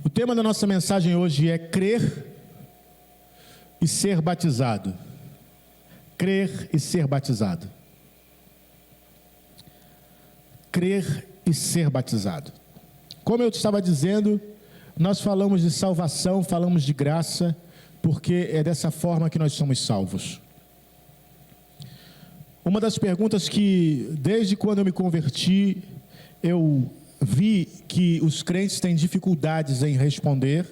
O tema da nossa mensagem hoje é crer e ser batizado. Crer e ser batizado. Crer e ser batizado. Como eu estava dizendo, nós falamos de salvação, falamos de graça, porque é dessa forma que nós somos salvos. Uma das perguntas que, desde quando eu me converti, eu vi que os crentes têm dificuldades em responder,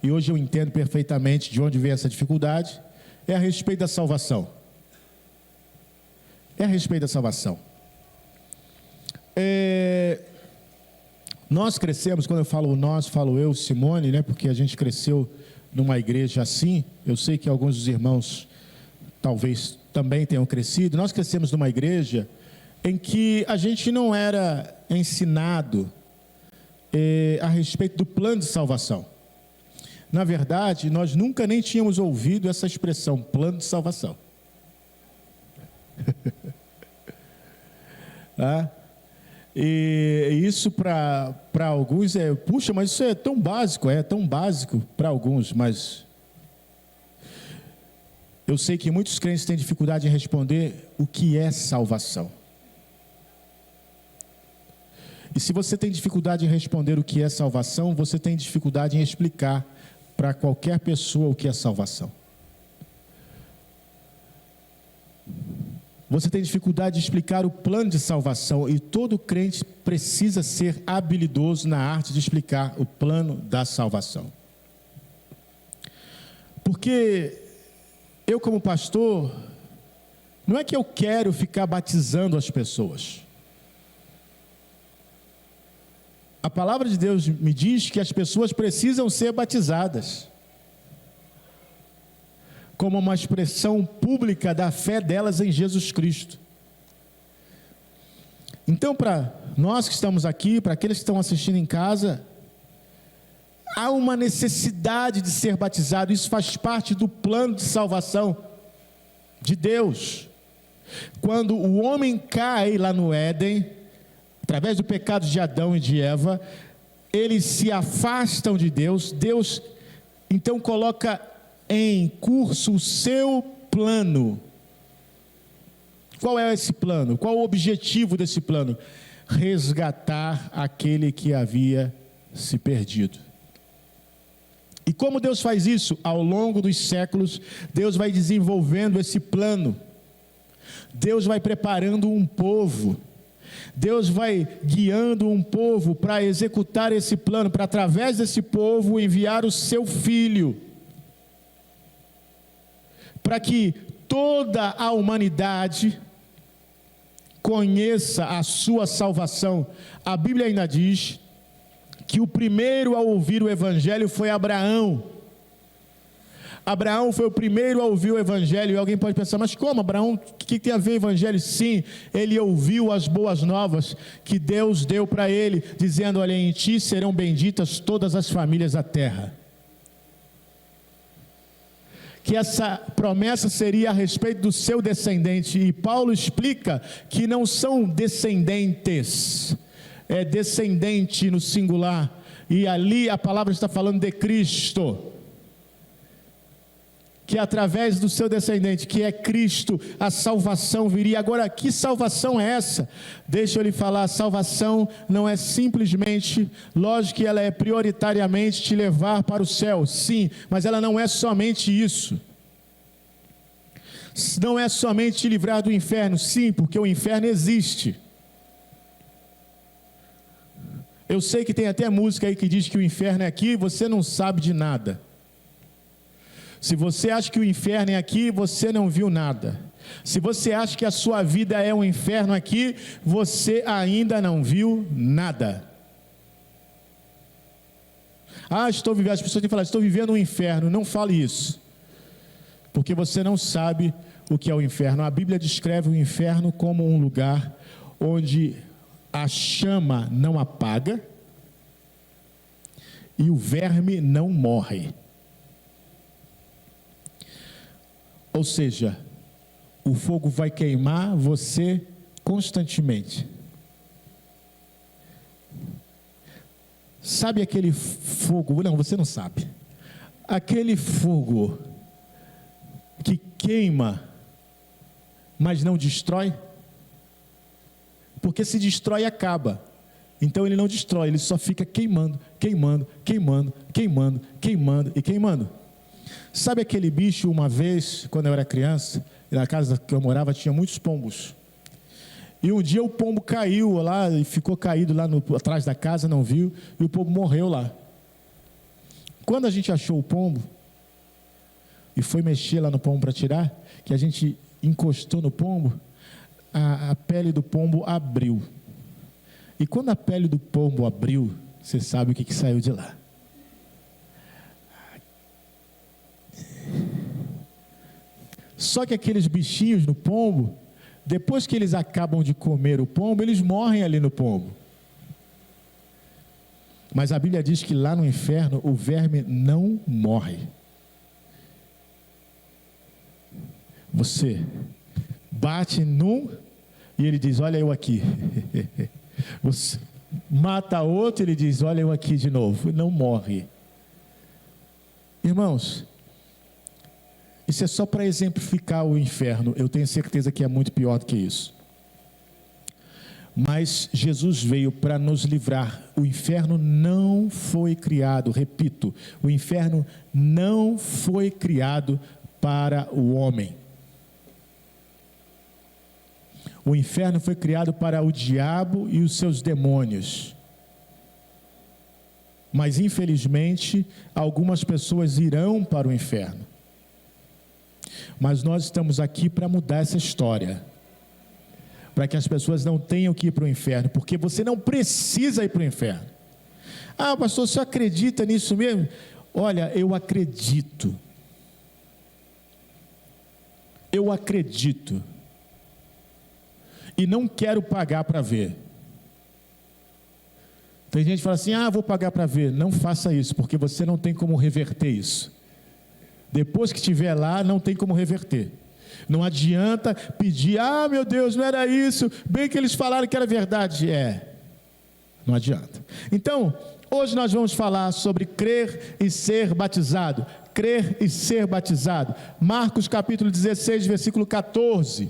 e hoje eu entendo perfeitamente de onde vem essa dificuldade, é a respeito da salvação. É a respeito da salvação. Nós crescemos, quando eu falo nós, falo eu, Simone, né, porque a gente cresceu numa igreja assim. Eu sei que alguns dos irmãos talvez também tenham crescido. Nós crescemos numa igreja em que a gente não era ensinado a respeito do plano de salvação. Na verdade, nós nunca nem tínhamos ouvido essa expressão, plano de salvação. E isso para alguns puxa, mas isso é tão básico para alguns, mas eu sei que muitos crentes têm dificuldade em responder o que é salvação. E se você tem dificuldade em responder o que é salvação, você tem dificuldade em explicar para qualquer pessoa o que é salvação. Você tem dificuldade de explicar o plano de salvação, e todo crente precisa ser habilidoso na arte de explicar o plano da salvação. Porque eu, como pastor, não é que eu quero ficar batizando as pessoas. A palavra de Deus me diz que as pessoas precisam ser batizadas, como uma expressão pública da fé delas em Jesus Cristo. Então, para nós que estamos aqui, para aqueles que estão assistindo em casa, há uma necessidade de ser batizado. Isso faz parte do plano de salvação de Deus. Quando o homem cai lá no Éden, através do pecado de Adão e de Eva, eles se afastam de Deus. Deus então coloca em curso o seu plano. Qual é esse plano? Qual o objetivo desse plano? Resgatar aquele que havia se perdido. E como Deus faz isso? Ao longo dos séculos, Deus vai desenvolvendo esse plano. Deus vai preparando um povo. Deus vai guiando um povo para executar esse plano, para através desse povo enviar o seu Filho, para que toda a humanidade conheça a sua salvação. A Bíblia ainda diz que o primeiro a ouvir o Evangelho foi Abraão. Abraão foi o primeiro a ouvir o Evangelho. E alguém pode pensar, mas como Abraão? O que tem a ver o Evangelho? Sim, ele ouviu as boas novas que Deus deu para ele, dizendo: olha, em ti serão benditas todas as famílias da terra. Que essa promessa seria a respeito do seu descendente. E Paulo explica que não são descendentes, é descendente no singular, e ali a palavra está falando de Cristo, que através do seu descendente, que é Cristo, a salvação viria. Agora, que salvação é essa? Deixa eu lhe falar, a salvação não é simplesmente, lógico que ela é prioritariamente te levar para o céu, sim, mas ela não é somente isso. Não é somente te livrar do inferno, sim, porque o inferno existe. Eu sei que tem até música aí que diz que o inferno é aqui, você não sabe de nada. Se você acha que o inferno é aqui, você não viu nada. Se você acha que a sua vida é um inferno aqui, você ainda não viu nada. Estou vivendo, as pessoas têm que falar, estou vivendo um inferno. Não fale isso, porque você não sabe o que é o inferno. A Bíblia descreve o inferno como um lugar onde a chama não apaga e o verme não morre. Ou seja, o fogo vai queimar você constantemente. Sabe aquele fogo? Não, você não sabe. Aquele fogo que queima, mas não destrói. Porque se destrói, acaba. Então ele não destrói, ele só fica queimando, queimando, queimando, queimando, queimando e queimando. Sabe aquele bicho, uma vez, quando eu era criança, na casa que eu morava tinha muitos pombos. E um dia o pombo caiu lá, e ficou caído lá atrás da casa, não viu, e o pombo morreu lá. Quando a gente achou o pombo, e foi mexer lá no pombo para tirar, que a gente encostou no pombo, a pele do pombo abriu. E quando a pele do pombo abriu, você sabe o que saiu de lá. Só que aqueles bichinhos no pombo, depois que eles acabam de comer o pombo, eles morrem ali no pombo. Mas a Bíblia diz que lá no inferno o verme não morre. Você bate num e ele diz: olha eu aqui. Você mata outro e ele diz: olha eu aqui de novo. Não morre. Irmãos, isso é só para exemplificar o inferno. Eu tenho certeza que é muito pior do que isso. Mas Jesus veio para nos livrar. O inferno não foi criado, repito, o inferno não foi criado para o homem. O inferno foi criado para o diabo e os seus demônios. Mas infelizmente, algumas pessoas irão para o inferno. Mas nós estamos aqui para mudar essa história. Para que as pessoas não tenham que ir para o inferno, porque você não precisa ir para o inferno. Ah, pastor, você acredita nisso mesmo? Olha, eu acredito. Eu acredito. E não quero pagar para ver. Tem gente que fala assim: ah, vou pagar para ver. Não faça isso, porque você não tem como reverter isso. Depois que estiver lá, não tem como reverter. Não adianta pedir: ah, meu Deus, não era isso, bem que eles falaram que era verdade. Não adianta. Então, hoje nós vamos falar sobre crer e ser batizado. Crer e ser batizado. Marcos capítulo 16, versículo 14.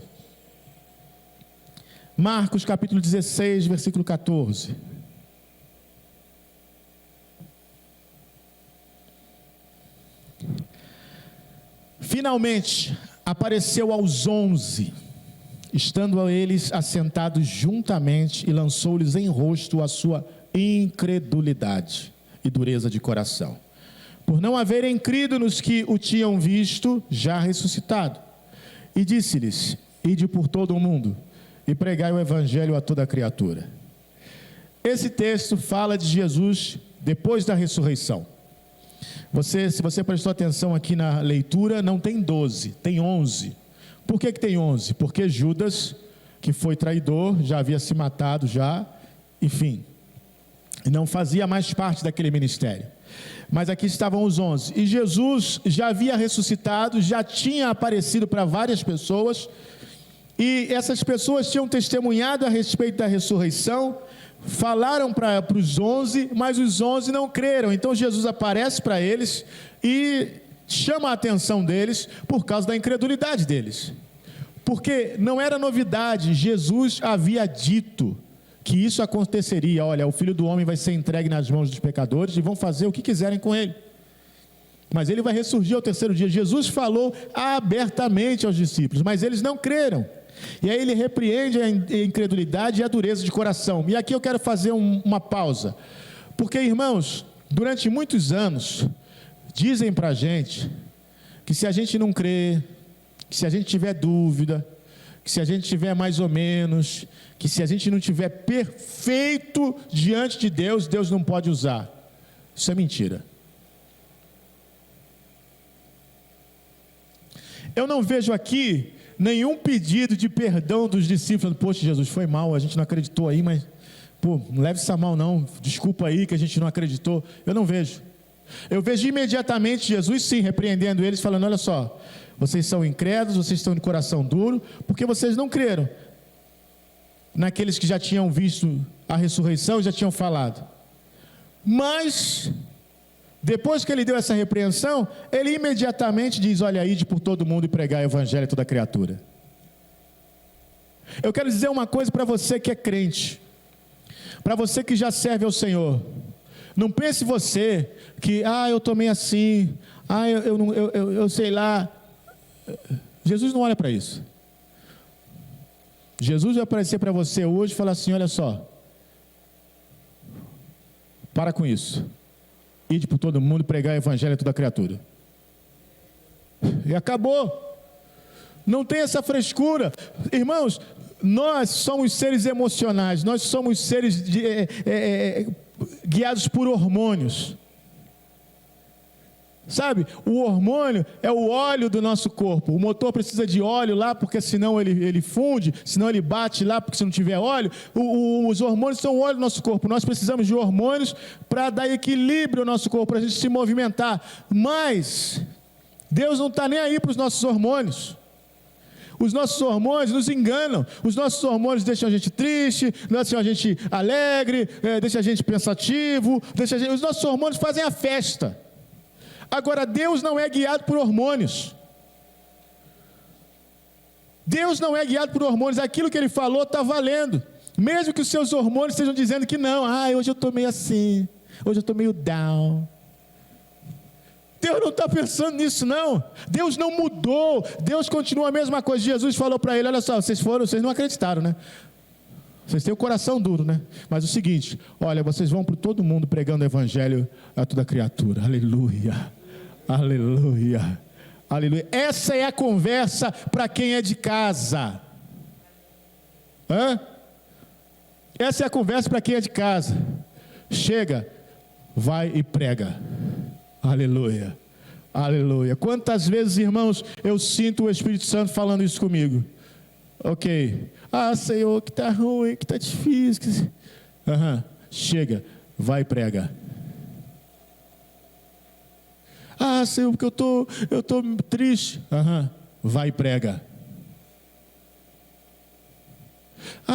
Marcos capítulo 16, versículo 14. Finalmente apareceu aos 11, estando eles assentados juntamente, e lançou-lhes em rosto a sua incredulidade e dureza de coração, por não haverem crido nos que o tinham visto já ressuscitado. E disse-lhes: ide por todo o mundo e pregai o evangelho a toda criatura. Esse texto fala de Jesus depois da ressurreição. Se você prestou atenção aqui na leitura, não tem 12, tem 11. Por que tem 11? Porque Judas, que foi traidor, já havia se matado enfim, não fazia mais parte daquele ministério. Mas aqui estavam os 11. E Jesus já havia ressuscitado, já tinha aparecido para várias pessoas, e essas pessoas tinham testemunhado a respeito da ressurreição, falaram para os 11, mas os 11 não creram. Então Jesus aparece para eles e chama a atenção deles por causa da incredulidade deles. Porque não era novidade, Jesus havia dito que isso aconteceria. Olha, o Filho do Homem vai ser entregue nas mãos dos pecadores e vão fazer o que quiserem com ele. Mas ele vai ressurgir ao terceiro dia. Jesus falou abertamente aos discípulos, mas eles não creram. E aí ele repreende a incredulidade e a dureza de coração. E aqui eu quero fazer uma pausa. Porque, irmãos, durante muitos anos, dizem para a gente que se a gente não crer, que se a gente tiver dúvida, que se a gente tiver mais ou menos, que se a gente não tiver perfeito diante de Deus, Deus não pode usar. Isso é mentira. Eu não vejo aqui nenhum pedido de perdão dos discípulos. Poxa, Jesus, foi mal, a gente não acreditou aí, mas, não leve isso a mal não, desculpa aí que a gente não acreditou. Eu não vejo. Eu vejo imediatamente Jesus, sim, repreendendo eles, falando: olha só, vocês são incrédulos, vocês estão de coração duro, porque vocês não creram naqueles que já tinham visto a ressurreição e já tinham falado. Mas, depois que ele deu essa repreensão, ele imediatamente diz: olha, ide por todo mundo e pregar o evangelho a toda criatura. Eu quero dizer uma coisa para você que é crente, para você que já serve ao Senhor. Não pense você que, eu tomei assim, eu sei lá. Jesus não olha para isso. Jesus vai aparecer para você hoje e falar assim: olha só, para com isso, ide por todo mundo pregar o evangelho a toda criatura. E acabou. Não tem essa frescura. Irmãos, nós somos seres emocionais, nós somos seres guiados por hormônios. Sabe, o hormônio é o óleo do nosso corpo. O motor precisa de óleo lá, porque senão ele funde, senão ele bate lá, porque se não tiver óleo. Os hormônios são o óleo do nosso corpo. Nós precisamos de hormônios para dar equilíbrio ao nosso corpo, para a gente se movimentar. Mas Deus não está nem aí para os nossos hormônios. Os nossos hormônios nos enganam. Os nossos hormônios deixam a gente triste, deixam a gente alegre, deixam a gente pensativo, os nossos hormônios fazem a festa. Agora, Deus não é guiado por hormônios. Deus não é guiado por hormônios. Aquilo que Ele falou está valendo. Mesmo que os seus hormônios estejam dizendo que não. Hoje eu estou meio assim. Hoje eu estou meio down. Deus não está pensando nisso, não. Deus não mudou. Deus continua a mesma coisa. Jesus falou para ele: olha só, vocês não acreditaram, né? Vocês têm o coração duro, né? Mas o seguinte: olha, vocês vão por todo mundo pregando o evangelho a toda criatura. Aleluia. Aleluia, aleluia. Essa é a conversa para quem é de casa. Essa é a conversa para quem é de casa. Chega, vai e prega. Aleluia, aleluia. Quantas vezes, irmãos, eu sinto o Espírito Santo falando isso comigo? Ok. Senhor, que está ruim, que está difícil. Chega, vai e prega. Senhor, porque eu tô triste. Vai e prega.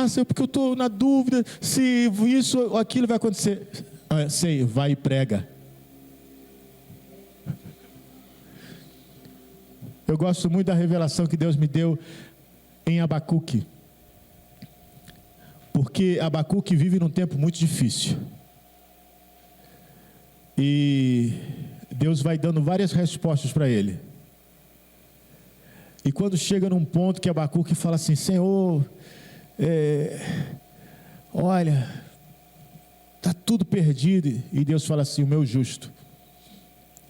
Senhor, porque eu estou na dúvida se isso ou aquilo vai acontecer. Sei, vai e prega. Eu gosto muito da revelação que Deus me deu em Abacuque. Porque Abacuque vive num tempo muito difícil. E Deus vai dando várias respostas para ele. E quando chega num ponto que Abacuque fala assim: Senhor, olha, está tudo perdido. E Deus fala assim: o meu justo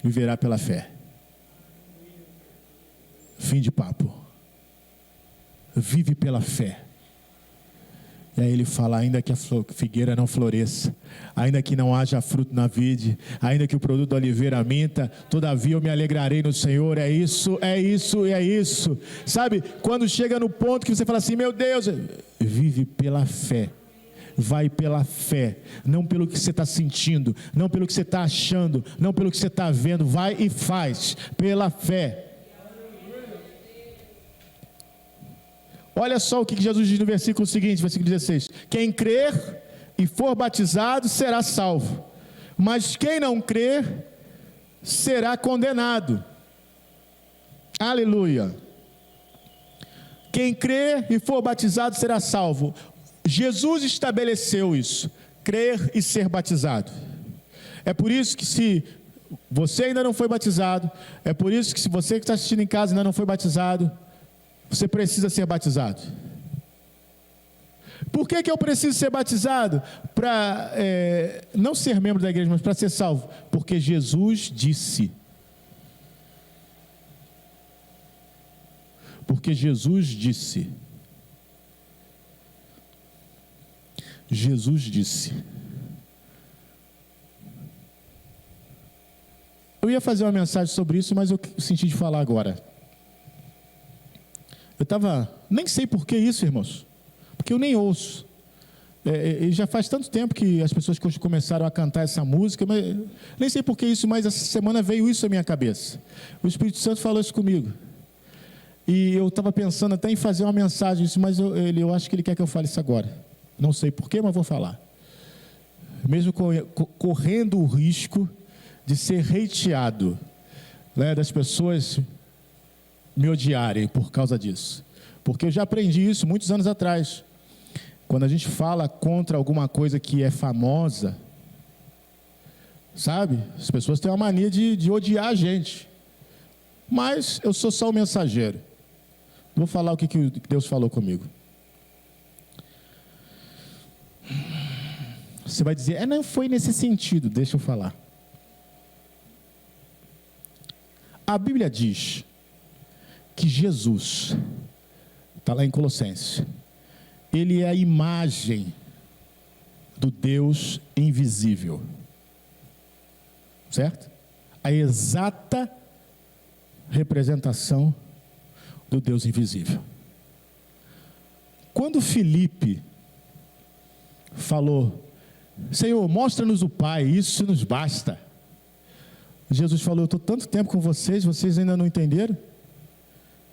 viverá pela fé. Fim de papo. Vive pela fé. E aí ele fala: ainda que a figueira não floresça, ainda que não haja fruto na vide, ainda que o produto da oliveira minta, todavia eu me alegrarei no Senhor. É isso, é isso e é isso. Sabe, quando chega no ponto que você fala assim: meu Deus, vive pela fé. Vai pela fé, não pelo que você está sentindo, não pelo que você está achando, não pelo que você está vendo. Vai e faz, pela fé. Olha só o que Jesus diz no versículo seguinte, versículo 16: quem crer e for batizado será salvo, mas quem não crer será condenado. Aleluia. Quem crer e for batizado será salvo. Jesus estabeleceu isso: crer e ser batizado. É por isso que, se você ainda não foi batizado, é por isso que, se você que está assistindo em casa ainda não foi batizado, você precisa ser batizado. Por que eu preciso ser batizado? Para não ser membro da igreja, mas para ser salvo. Porque Jesus disse. Porque Jesus disse. Jesus disse. Eu ia fazer uma mensagem sobre isso, mas eu senti de falar agora. Nem sei por que isso, irmãos, porque eu nem ouço. E já faz tanto tempo que as pessoas começaram a cantar essa música, mas nem sei por que isso, mas essa semana veio isso à minha cabeça. O Espírito Santo falou isso comigo. E eu estava pensando até em fazer uma mensagem, mas eu acho que ele quer que eu fale isso agora. Não sei por quê, mas vou falar. mesmo correndo o risco de ser hateado, né, das pessoas me odiarem por causa disso. Porque eu já aprendi isso muitos anos atrás. Quando a gente fala contra alguma coisa que é famosa, sabe? As pessoas têm uma mania de odiar a gente. Mas eu sou só o mensageiro. Vou falar o que Deus falou comigo. Você vai dizer, não foi nesse sentido. Deixa eu falar. A Bíblia diz que Jesus, está lá em Colossenses, ele é a imagem do Deus invisível. Certo? A exata representação do Deus invisível. Quando Filipe falou, Senhor, mostra-nos o Pai, isso nos basta. Jesus falou, eu estou tanto tempo com vocês ainda não entenderam?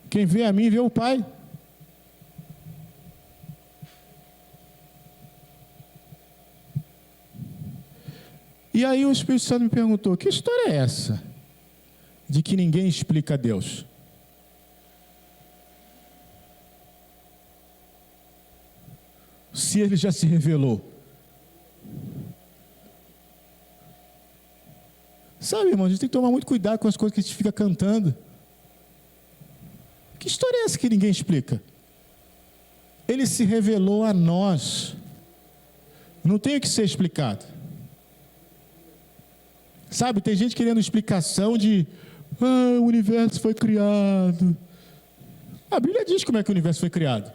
Quem vê a mim, vê o Pai. E aí o Espírito Santo me perguntou, que história é essa? De que ninguém explica a Deus. Se Ele já se revelou. Sabe, irmão, a gente tem que tomar muito cuidado com as coisas que a gente fica cantando. Que história é essa que ninguém explica? Ele se revelou a nós. Não tem o que ser explicado. Sabe, tem gente querendo explicação de o universo foi criado. A Bíblia diz como é que o universo foi criado.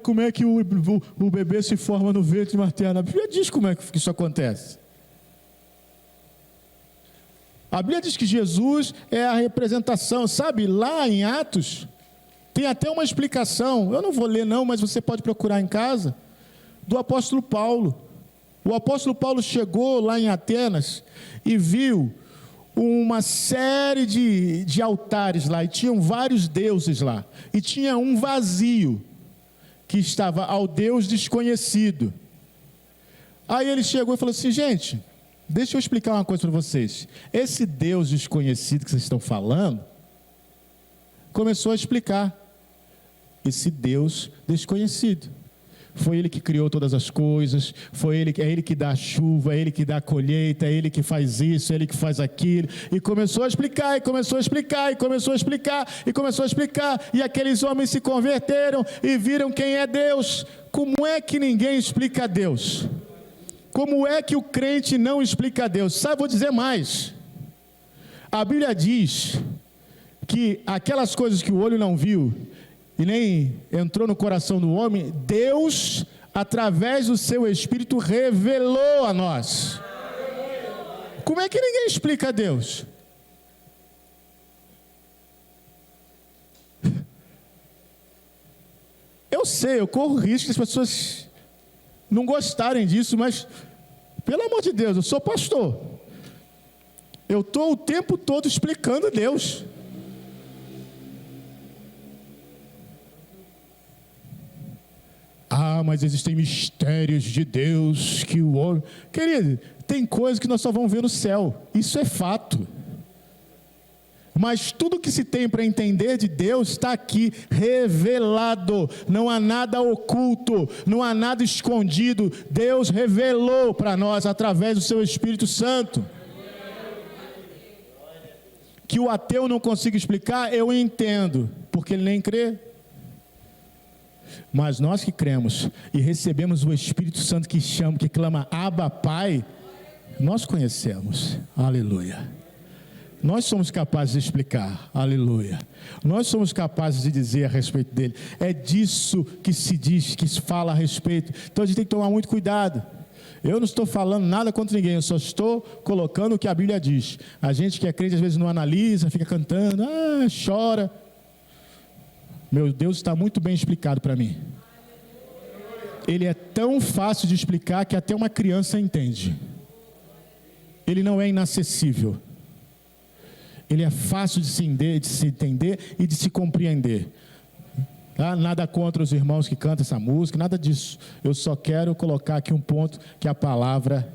Como é que o bebê se forma no ventre materno. A Bíblia diz como é que isso acontece. A Bíblia diz que Jesus é a representação. Sabe, lá em Atos, tem até uma explicação. Eu não vou ler não, mas você pode procurar em casa. Do apóstolo Paulo. O apóstolo Paulo chegou lá em Atenas e viu uma série de altares lá, e tinham vários deuses lá, e tinha um vazio, que estava ao Deus desconhecido. Aí ele chegou e falou assim, gente, deixa eu explicar uma coisa para vocês. Esse Deus desconhecido que vocês estão falando, começou a explicar. Esse Deus desconhecido. Foi Ele que criou todas as coisas, é Ele que dá a chuva, é Ele que dá a colheita, é Ele que faz isso, é Ele que faz aquilo, e começou a explicar, e começou a explicar, e começou a explicar, e começou a explicar, e aqueles homens se converteram, e viram quem é Deus. Como é que ninguém explica a Deus? Como é que o crente não explica a Deus? Sabe, vou dizer mais, a Bíblia diz, que aquelas coisas que o olho não viu, e nem entrou no coração do homem, Deus, através do seu Espírito, revelou a nós. Como é que ninguém explica a Deus? Eu sei, eu corro risco que as pessoas não gostarem disso, mas, pelo amor de Deus, eu sou pastor. Eu estou o tempo todo explicando Deus. Mas existem mistérios de Deus que o homem... Querido, tem coisas que nós só vamos ver no céu. Isso é fato. Mas tudo que se tem para entender de Deus está aqui, revelado. Não há nada oculto, não há nada escondido. Deus revelou para nós através do seu Espírito Santo. Que o ateu não consiga explicar, eu entendo, porque ele nem crê. Mas nós que cremos e recebemos o Espírito Santo que chama, que clama Abba Pai, nós conhecemos, aleluia. Nós somos capazes de explicar, aleluia. Nós somos capazes de dizer a respeito dele. É disso que se diz, que se fala a respeito. Então a gente tem que tomar muito cuidado. Eu não estou falando nada contra ninguém, eu só estou colocando o que a Bíblia diz. A gente que é crente às vezes não analisa, fica cantando, chora. Meu Deus está muito bem explicado para mim. Ele é tão fácil de explicar que até uma criança entende. Ele não é inacessível. Ele é fácil de se entender e de se compreender. Tá? Nada contra os irmãos que cantam essa música, nada disso. Eu só quero colocar aqui um ponto que a palavra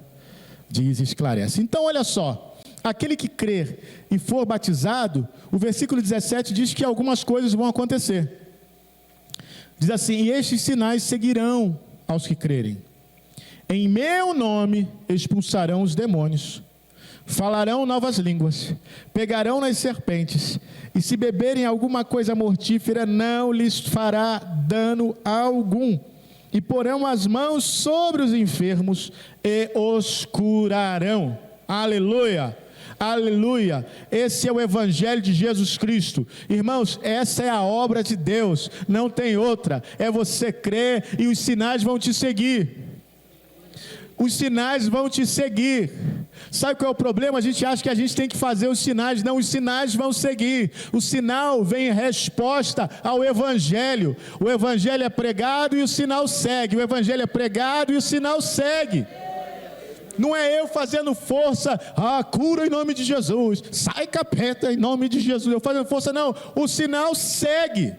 diz e esclarece. Então, olha só, aquele que crer e for batizado, o versículo 17 diz que algumas coisas vão acontecer. Diz assim: e estes sinais seguirão aos que crerem. Em meu nome expulsarão os demônios, falarão novas línguas, pegarão nas serpentes, e se beberem alguma coisa mortífera, não lhes fará dano algum. E porão as mãos sobre os enfermos e os curarão. Aleluia! Aleluia, esse é o Evangelho de Jesus Cristo. Irmãos, essa é a obra de Deus, não tem outra. É você crer e os sinais vão te seguir. Os sinais vão te seguir. Sabe qual é o problema? A gente acha que a gente tem que fazer os sinais. Não, os sinais vão seguir. O sinal vem em resposta ao Evangelho. O Evangelho é pregado e o sinal segue. O Evangelho é pregado e o sinal segue. Não é eu fazendo força, cura em nome de Jesus, sai capeta em nome de Jesus, eu fazendo força, não, o sinal segue,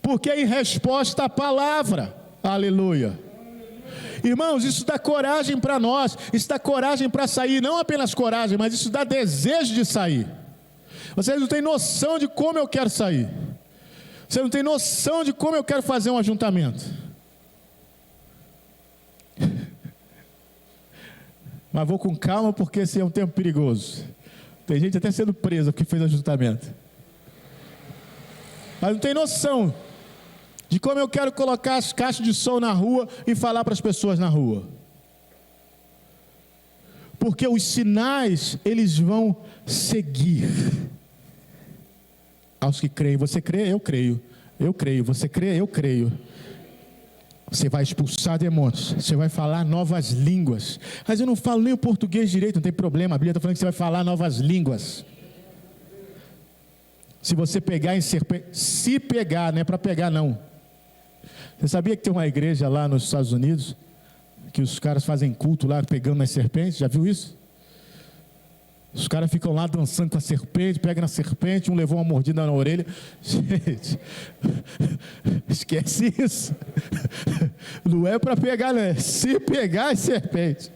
porque é em resposta à palavra, aleluia. Irmãos, isso dá coragem para nós, isso dá coragem para sair, não apenas coragem, mas isso dá desejo de sair. Vocês não têm noção de como eu quero sair, você não tem noção de como eu quero fazer um ajuntamento. Mas vou com calma, porque esse é um tempo perigoso. Tem gente até sendo presa porque fez ajuntamento. Mas não tem noção de como eu quero colocar as caixas de som na rua e falar para as pessoas na rua. Porque os sinais, eles vão seguir aos que creem. Você crê? Eu creio. Eu creio. Você crê? Eu creio. Você vai expulsar demônios, você vai falar novas línguas. Mas eu não falo nem o português direito, não tem problema. A Bíblia está falando que você vai falar novas línguas. Se você pegar em serpente, se pegar, não é para pegar não. Você sabia que tem uma igreja lá nos Estados Unidos, que os caras fazem culto lá pegando nas serpentes? Já viu isso? Os caras ficam lá dançando com a serpente, pegam na serpente, um levou uma mordida na orelha. Gente, esquece isso. Não é para pegar, não é se pegar as serpentes.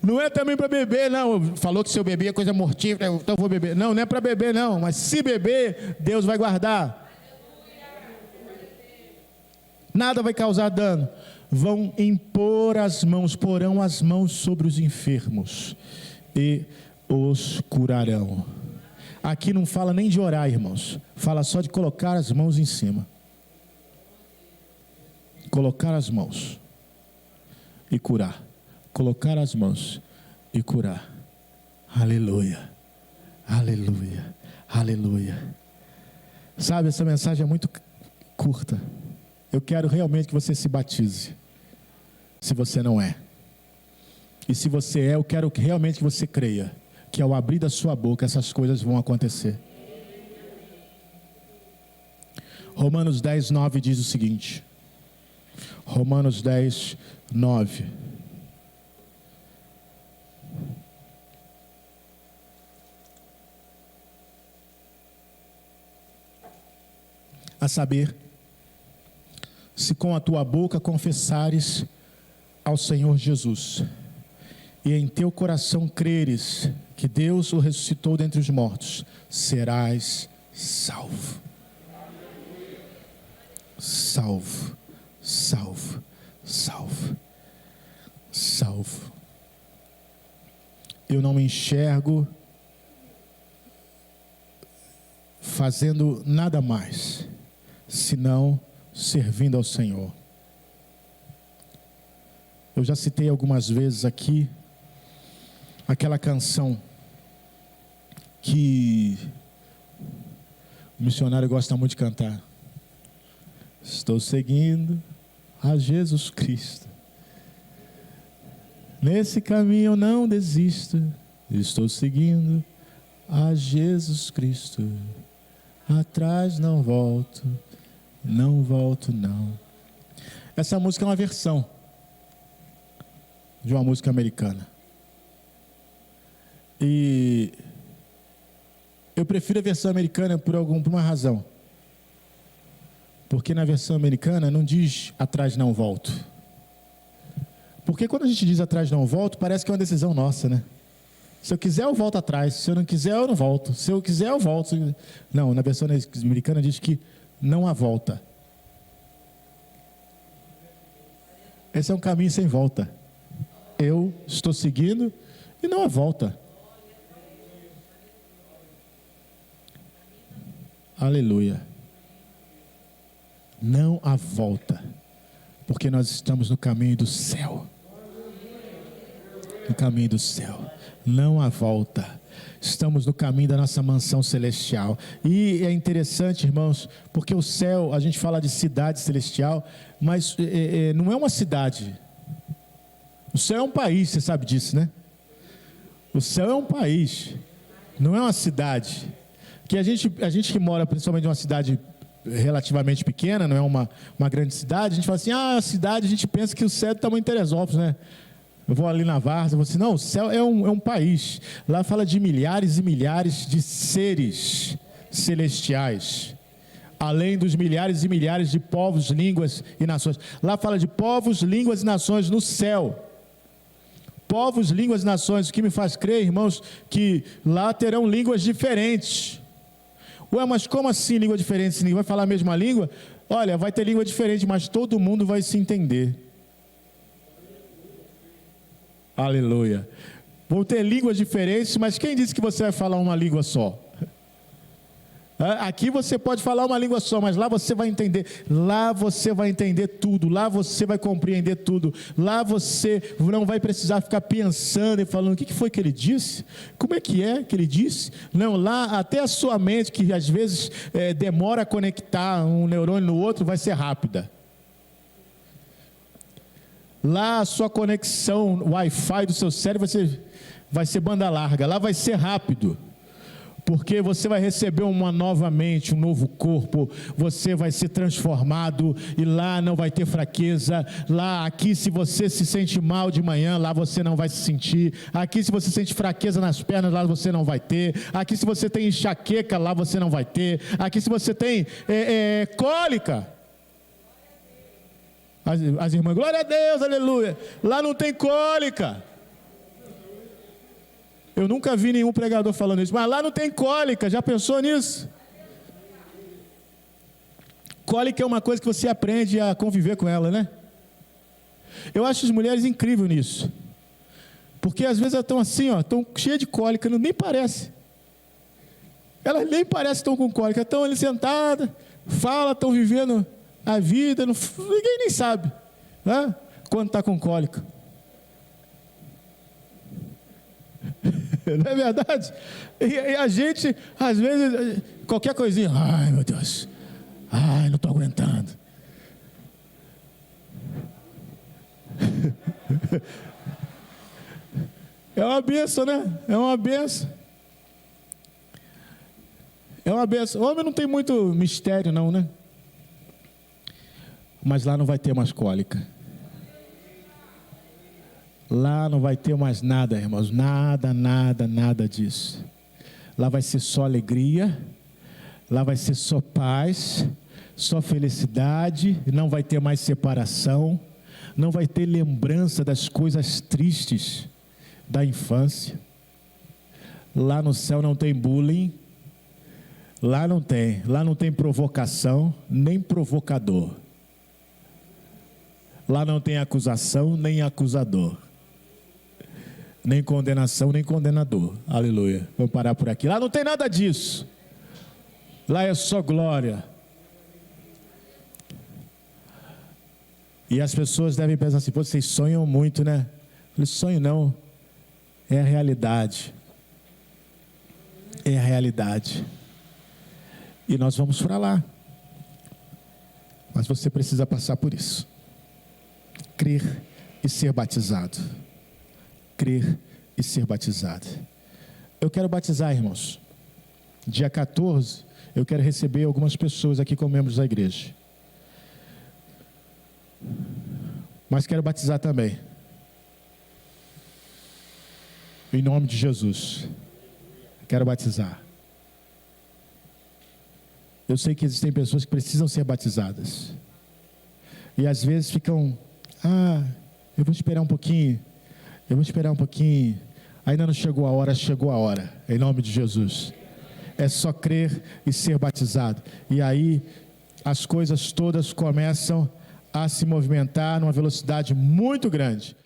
Não é também para beber, não. Falou que se eu beber é coisa mortífera, então eu vou beber. Não, não é para beber, não. Mas se beber, Deus vai guardar. Nada vai causar dano. Vão impor as mãos, porão as mãos sobre os enfermos e os curarão. Aqui não fala nem de orar, irmãos. Fala só de colocar as mãos em cima. Colocar as mãos e curar. Colocar as mãos e curar. Aleluia. Aleluia. Aleluia. Sabe, essa mensagem é muito curta. Eu quero realmente que você se batize. Se você não é. E se você é, eu quero realmente que você creia que ao abrir da sua boca essas coisas vão acontecer. Romanos 10, 9 diz o seguinte. Romanos 10, 9. A saber, se com a tua boca confessares ao Senhor Jesus, e em teu coração creres que Deus o ressuscitou dentre os mortos, serás salvo. Salvo, salvo, salvo, salvo. Eu não me enxergo fazendo nada mais, senão servindo ao Senhor. Eu já citei algumas vezes aqui aquela canção que o missionário gosta muito de cantar. Estou seguindo a Jesus Cristo. Nesse caminho eu não desisto. Estou seguindo a Jesus Cristo. Atrás não volto. Não volto, não. Essa música é uma versão de uma música americana. E Eu prefiro a versão americana por uma razão. Porque na versão americana não diz atrás não volto. Porque quando a gente diz atrás não volto, parece que é uma decisão nossa, né? Se eu quiser, eu volto atrás. Se eu não quiser, eu não volto. Se eu quiser, eu volto. Não, na versão americana diz que não há volta. Esse é um caminho sem volta. Eu estou seguindo e não há volta. Aleluia. Não há volta. Porque nós estamos no caminho do céu. No caminho do céu. Não há volta. Estamos no caminho da nossa mansão celestial. E é interessante, irmãos, porque o céu, a gente fala de cidade celestial, mas não é uma cidade. O céu é um país, você sabe disso, né? O céu é um país, não é uma cidade. Que a gente que mora principalmente em uma cidade relativamente pequena, não é uma grande cidade, a gente fala assim, a cidade, a gente pensa que o céu é do tamanho de Teresópolis, né? Eu vou ali na Várzea, eu vou assim, não, o céu é um país. Lá fala de milhares e milhares de seres celestiais. Além dos milhares e milhares de povos, línguas e nações. Lá fala de povos, línguas e nações no céu. Povos, línguas e nações. O que me faz crer, irmãos, que lá terão línguas diferentes. Ué, mas como assim língua diferente? Se ninguém vai falar a mesma língua? Olha, vai ter língua diferente, mas todo mundo vai se entender. Aleluia. Vão ter línguas diferentes, mas quem disse que você vai falar uma língua só? Aqui você pode falar uma língua só, mas lá você vai entender. Lá você vai entender tudo. Lá você vai compreender tudo. Lá você não vai precisar ficar pensando e falando, o que foi que ele disse? Como é que ele disse? Não, lá até a sua mente, que às vezes demora a conectar um neurônio no outro, vai ser rápida. Lá a sua conexão Wi-Fi do seu cérebro vai ser banda larga. Lá vai ser rápido. Porque você vai receber uma nova mente, um novo corpo, você vai ser transformado e lá não vai ter fraqueza. Lá, aqui, se você se sente mal de manhã, lá você não vai se sentir. Aqui, se você sente fraqueza nas pernas, lá você não vai ter. Aqui, se você tem enxaqueca, lá você não vai ter. Aqui, se você tem cólica, as irmãs, glória a Deus, aleluia, lá não tem cólica. Eu nunca vi nenhum pregador falando isso, mas lá não tem cólica, já pensou nisso? Cólica é uma coisa que você aprende a conviver com ela, né? Eu acho as mulheres incríveis nisso, porque às vezes elas estão assim, estão cheias de cólica, nem parece. Elas nem parecem que estão com cólica, estão ali sentadas, falam, estão vivendo a vida, ninguém nem sabe, né? Quando está com cólica. Não é verdade? E a gente, às vezes, qualquer coisinha, ai meu Deus, ai, não estou aguentando. É uma bênção, né? É uma bênção. É uma bênção. O homem não tem muito mistério, não, né? Mas lá não vai ter mais cólica. Lá não vai ter mais nada, irmãos, nada disso. Lá vai ser só alegria, lá vai ser só paz, só felicidade, não vai ter mais separação, não vai ter lembrança das coisas tristes da infância. Lá no céu não tem bullying, lá não tem provocação, nem provocador. Lá não tem acusação, nem acusador. Nem condenação, nem condenador. Aleluia. Vamos parar por aqui. Lá não tem nada disso. Lá é só glória. E as pessoas devem pensar assim, pô, vocês sonham muito, né? Eu falei, sonho não. É a realidade. É a realidade. E nós vamos para lá. Mas você precisa passar por isso. Crer e ser batizado. Crer e ser batizado. Eu quero batizar, irmãos. Dia 14, eu quero receber algumas pessoas aqui como membros da igreja. Mas quero batizar também. Em nome de Jesus. Quero batizar. Eu sei que existem pessoas que precisam ser batizadas. E às vezes ficam, eu vou esperar um pouquinho, ainda não chegou a hora, chegou a hora, em nome de Jesus. É só crer e ser batizado. E aí as coisas todas começam a se movimentar numa velocidade muito grande.